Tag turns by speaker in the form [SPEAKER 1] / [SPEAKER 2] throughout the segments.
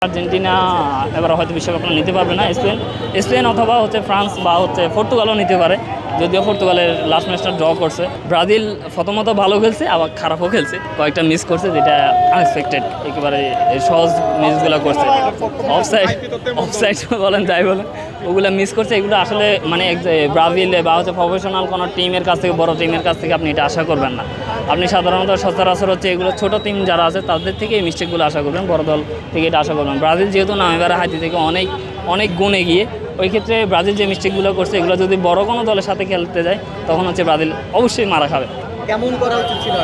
[SPEAKER 1] Argentina এবার হয়তো বিশ্বকাপটা নিতে পারবে না। স্পেন অথবা ফ্রান্স বা পর্তুগালও নিতে পারে, যদিও পর্তুগালের লাস্ট ম্যাচটা ড্র করছে। ব্রাজিল প্রথমত ভালো খেলছে, আবার খারাপও খেলছে, কয়েকটা মিস করছে যেটা আনএক্সপেক্টেড, একেবারে সহজ মিসগুলো করছে। অফসাইড বলেন যাই বলেন, ওগুলো মিস করছে। এগুলো আসলে মানে ব্রাজিল বা প্রফেশনাল কোনো টিমের কাছ থেকে, বড় টিমের কাছ থেকে আপনি এটা আশা করবেন না। আপনি সাধারণত সচরাচর এগুলো ছোটো টিম যারা আছে তাদের থেকে এই মিস্টেকগুলো আশা করবেন, বড় দল থেকে এটা আশা করবেন। ব্রাজিল যেহেতু না এবারে হাইতি থেকে অনেক গুণে গিয়ে, ওই ক্ষেত্রে ব্রাজিল যে মিস্টেকগুলো করছে এগুলো যদি বড় কোনো দলের সাথে খেলতে যায় তখন ব্রাজিল অবশ্যই মারা খাবে।
[SPEAKER 2] কেমন করা উচিত ছিল?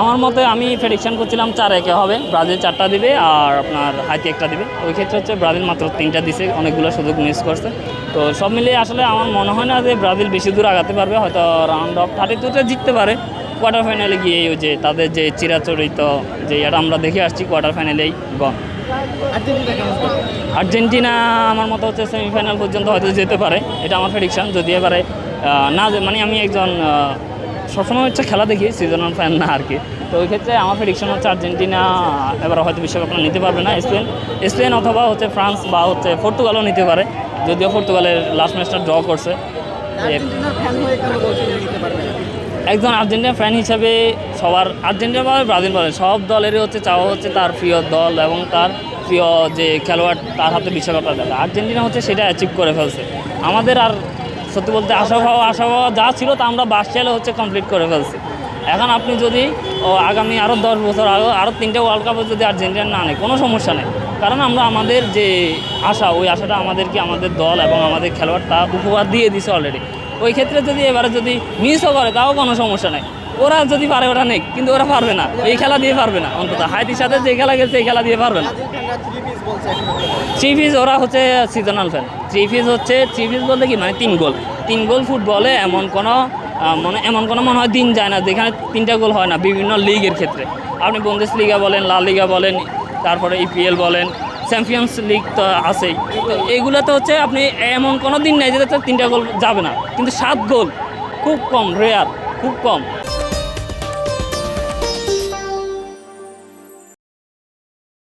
[SPEAKER 1] আমার মতে আমি প্রেডিকশন করছিলাম 4-1 হবে, ব্রাজিল 4টা দিবে আর আপনার হাইতি 1টা দিবে। ওই ক্ষেত্রে ব্রাজিল মাত্র 3টা দিছে, অনেকগুলো সুযোগ মিস করছে। তো সব মিলিয়ে আসলে আমার মনে হয় না যে ব্রাজিল বেশি দূর আগাতে পারবে, হয়তো রাউন্ড অফ 32তে জিততে পারে। কোয়ার্টার ফাইনালে গিয়ে ওই যে তাদের যে চিরাচরিত যে এটা আমরা দেখে আসছি, কোয়ার্টার ফাইনালেই গন। আর্জেন্টিনা আমার মতো সেমিফাইনাল পর্যন্ত হয়তো যেতে পারে, এটা আমার প্রেডিকশন। যদি এবারে না মানে আমি একজন সবসময় খেলা দেখি, সিজনাল ফ্যান না আর কি। তো ওই ক্ষেত্রে আমার প্রেডিকশন আর্জেন্টিনা এবার হয়তো বিশ্বকাপটা নিতে পারবে না। স্পেন অথবা ফ্রান্স বা পর্তুগালও নিতে পারে, যদিও পর্তুগালের লাস্ট ম্যাচটা ড্র করছে। একজন আর্জেন্টিনা ফ্যান হিসেবে সবার, আর্জেন্টিনা বা ব্রাজিল বলে সব দলেরই চাওয়া তার প্রিয় দল এবং তার প্রিয় যে খেলোয়াড় তার হাতে বিশ্বকাপটা দেয়। আর্জেন্টিনা সেটা অ্যাচিভ করে ফেলছে। আমাদের আর সত্যি বলতে আশা পাওয়া যা ছিল তা আমরা বাসচালে কমপ্লিট করে ফেলছি। এখন আপনি যদি আগামী আরও 10 বছর আরও 3টে ওয়ার্ল্ড কাপে যদি আর্জেন্টিনা না নেয়, কোনো সমস্যা নেই, কারণ আমরা আমাদের যে আশা, ওই আশাটা আমাদের দল এবং আমাদের খেলোয়াড় তা উপহার দিয়ে দিছে অলরেডি। ওই ক্ষেত্রে যদি এবারে যদি মিসও করে তাও কোনো সমস্যা নেই, ওরা যদি পারে ওরা নেই, কিন্তু ওরা পারবে না, এই খেলা দিয়ে পারবে না। অন্তত হাইতির সাথে যে খেলা গেছে এই খেলা দিয়ে পারবে না। থ্রি পিস ওরা সিজনাল ফ্যান। থ্রি পিস বলতে কি মানে 3 গোল ফুটবলে এমন কোনো মনে হয় দিন যায় না যেখানে 3টা গোল হয় না। বিভিন্ন লিগের ক্ষেত্রে আপনি বুন্দেসলিগা বলেন, লা লিগা বলেন, তারপরে ইপিএল বলেন, চ্যাম্পিয়ন্স লিগ তো আছেই। তো এগুলোতে আপনি এমন কোনো দিন নেই যেটা 3টা গোল যাবে না, কিন্তু 7 গোল খুব কম, রেয়ার, খুব কম।